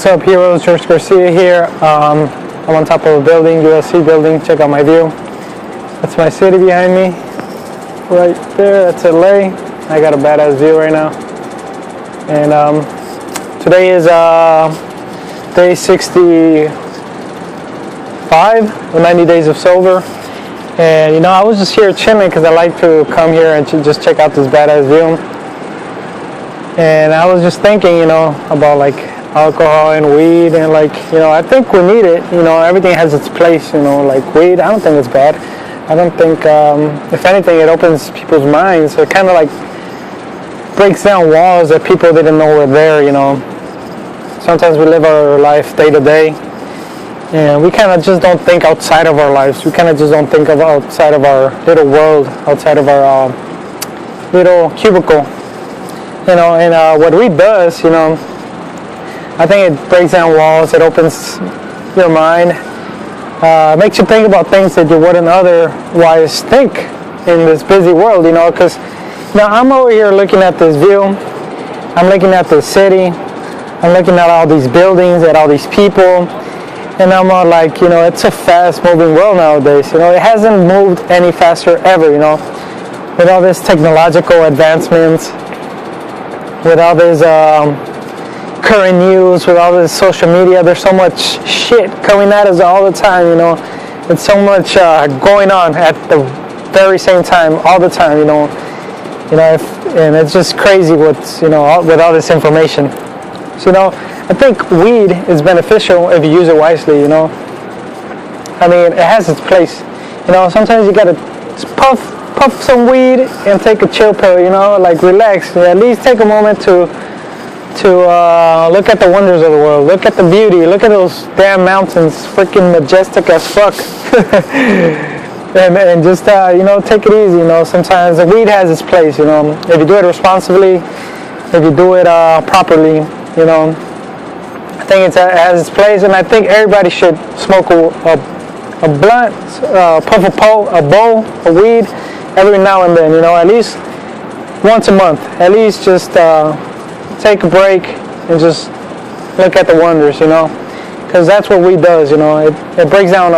What's up, heroes? George Garcia here. I'm on top of a building, USC building. Check out my view. That's my city behind me. Right there, that's LA. I got a badass view right now. And today is day 65, the 90 days of sober. And I was just here chilling because I like to come here and just check out this badass view. And I was just thinking, about like alcohol and weed, and I think we need it. Everything has its place. Like weed, I don't think it's bad. I don't think, if anything, it opens people's minds. It kind of like breaks down walls that people didn't know were there. Sometimes we live our life day to day, and we kind of just don't think outside of our lives. We kind of just don't think of outside of our little world, outside of our little cubicle. And what weed does, I think it breaks down walls. It opens your mind, makes you think about things that you wouldn't otherwise think in this busy world. Because now I'm over here looking at this view. I'm looking at the city. I'm looking at all these buildings, at all these people, and I'm all like, it's a fast-moving world nowadays. It hasn't moved any faster ever. With all this technological advancements, with all this current news, with all this social media, there's so much shit coming at us all the time. It's so much going on at the very same time, all the time. And it's just crazy what's with all this information. So I think weed is beneficial if you use it wisely. I mean, it has its place. Sometimes you gotta puff some weed and take a chill pill. Like relax. At least take a moment to look at the wonders of the world. Look at the beauty. Look at those damn mountains, freaking majestic as fuck. and just take it easy. Sometimes the weed has its place. If you do it responsibly, if you do it properly, I think it has its place, and I think everybody should smoke a blunt, puff a bowl of weed every now and then. At least once a month. At least just take a break and just look at the wonders, because that's what weed does. It breaks down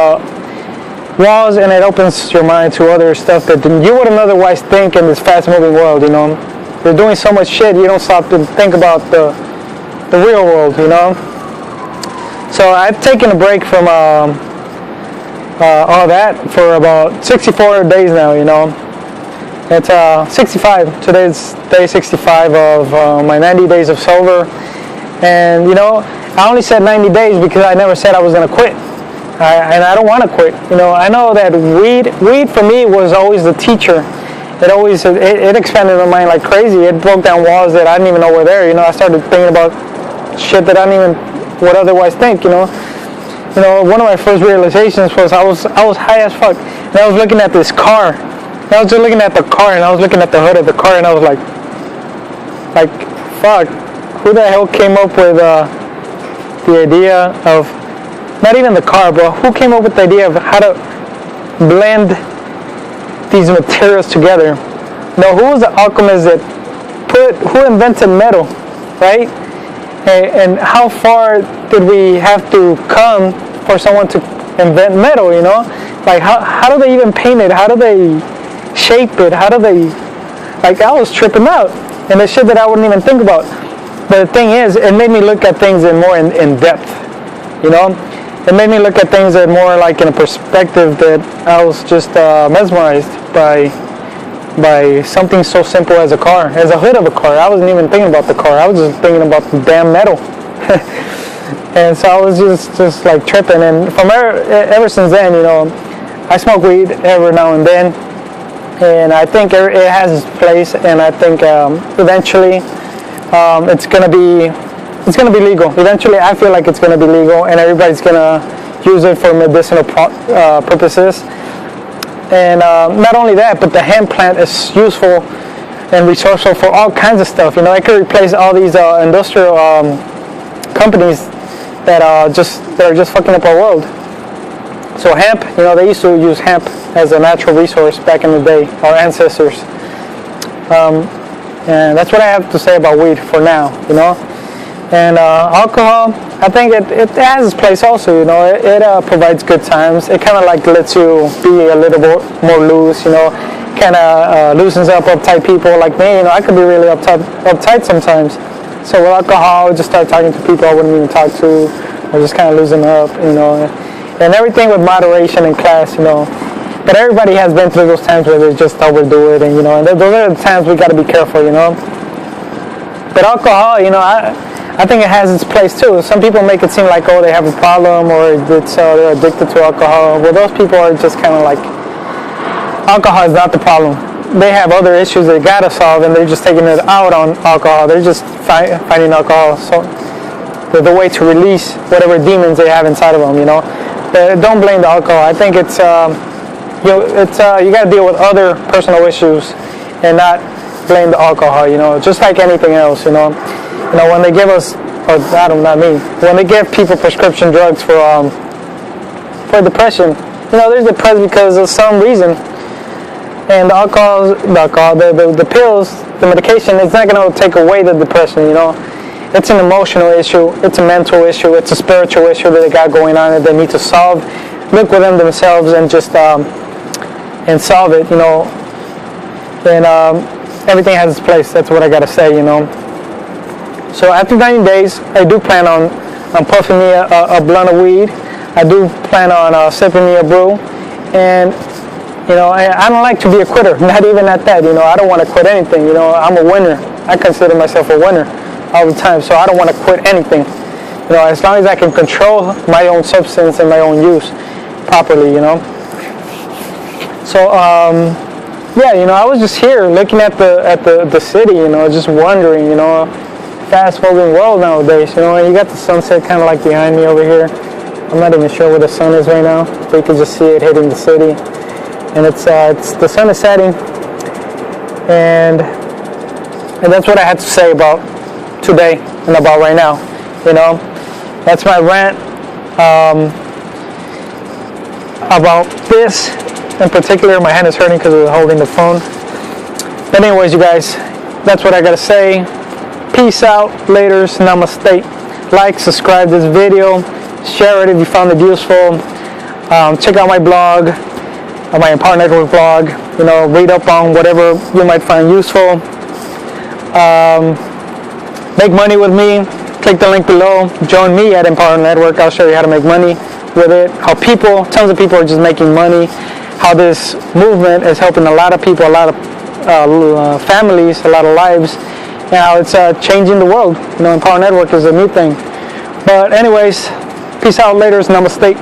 walls, and it opens your mind to other stuff that you wouldn't otherwise think in this fast-moving world. You're doing so much shit, you don't stop to think about the real world. So I've taken a break from all that for about 64 days now. It's 65. Today's day 65 of my 90 days of sober. And I only said 90 days because I never said I was going to quit. And I don't want to quit. I know that weed for me was always the teacher. It expanded my mind like crazy. It broke down walls that I didn't even know were there. I started thinking about shit that I didn't even would otherwise think. One of my first realizations was I was high as fuck, and I was looking at this car. And I was just looking at the car, and I was looking at the hood of the car, and I was like, fuck, who the hell came up with the idea of, not even the car, but who came up with the idea of how to blend these materials together? Who was the alchemist who invented metal, right? And how far did we have to come for someone to invent metal? Like how do they even paint it? How do they shape it? How do they, I was tripping out, and the shit that I wouldn't even think about. But the thing is, it made me look at things in depth. It made me look at things in more like in a perspective that I was just mesmerized by something so simple as a car, as a hood of a car. I wasn't even thinking about the car. I was just thinking about the damn metal. And so I was just like tripping. And from ever since then, I smoke weed every now and then. And I think it has its place. And I think eventually it's gonna be legal. Eventually, I feel like it's gonna be legal, and everybody's gonna use it for medicinal purposes. And not only that, but the hemp plant is useful and resourceful for all kinds of stuff. It could replace all these industrial companies that are just fucking up our world. So hemp, they used to use hemp as a natural resource back in the day, our ancestors. And that's what I have to say about weed for now. And alcohol, I think it has its place also, you know. It provides good times. It kind of like lets you be a little bit more loose, you know. Kind of loosens up uptight people like me, you know. I could be really uptight sometimes. So with alcohol, I would just start talking to people I wouldn't even talk to, or just kind of loosen up, you know. And everything with moderation and class, you know. But everybody has been through those times where they just overdo it, and you know, and those are the times we got to be careful, you know. But alcohol, you know, I think it has its place too. Some people make it seem like, oh, they have a problem, or they're addicted to alcohol. Well, those people are just kind of like, alcohol is not the problem. They have other issues they gotta solve, and they're just taking it out on alcohol. They're just finding alcohol so the way to release whatever demons they have inside of them, you know. But don't blame the alcohol. I think it's you gotta deal with other personal issues and not blame the alcohol, you know. Just like anything else, you know. You know, when they give us, or not me, when they give people prescription drugs for depression, you know, they're depressed because of some reason. And the pills, the medication, it's not going to take away the depression, you know. It's an emotional issue, it's a mental issue, it's a spiritual issue that they got going on that they need to solve. Look within themselves and just and solve it, you know. And everything has its place. That's what I got to say, you know. So after 90 days, I do plan on puffing me a blunt of weed. I do plan on sipping me a brew. And, you know, I don't like to be a quitter, not even at that, you know. I don't want to quit anything, you know. I'm a winner. I consider myself a winner all the time, so I don't want to quit anything. You know, as long as I can control my own substance and my own use properly, you know. So, yeah, you know, I was just here looking at the city, you know, just wondering, you know, fast-moving world nowadays, you know. And you got the sunset kind of like behind me over here. I'm not even sure where the sun is right now, but you can just see it hitting the city. And it's the sun is setting, and that's what I had to say about today and about right now, you know. That's my rant about this in particular. My hand is hurting because I was holding the phone. But anyways, you guys, that's what I gotta say. Peace out, laters, namaste. Like, subscribe this video, share it if you found it useful. Check out my blog, my Empower Network blog. You know, read up on whatever you might find useful. Make money with me. Click the link below. Join me at Empower Network. I'll show you how to make money with it. How tons of people are just making money. How this movement is helping a lot of people, a lot of families, a lot of lives. And how it's changing the world. You know, Empower Network is a new thing. But anyways, peace out, laters, namaste.